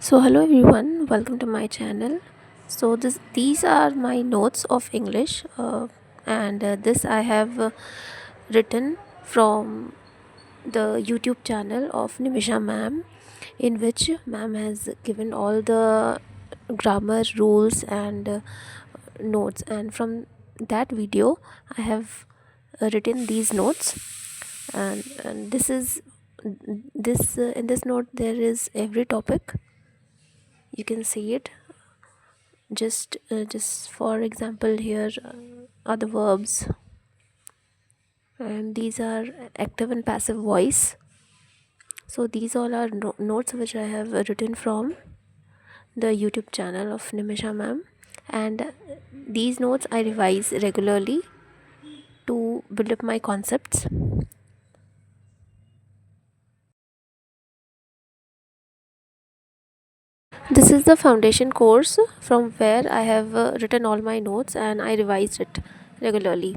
So hello everyone, welcome to my channel. So these are my notes of English, and this I have written from the YouTube channel of Nimisha ma'am, in which ma'am has given all the grammar rules and notes, and from that video I have written these notes. And this is this in this note there is every topic. You can see it. Just for example, here are the verbs, and these are active and passive voice. So these all are notes which I have written from the YouTube channel of Nimisha ma'am, and these notes I revise regularly to build up my concepts. This is the foundation course from where I have written all my notes and I revised it regularly.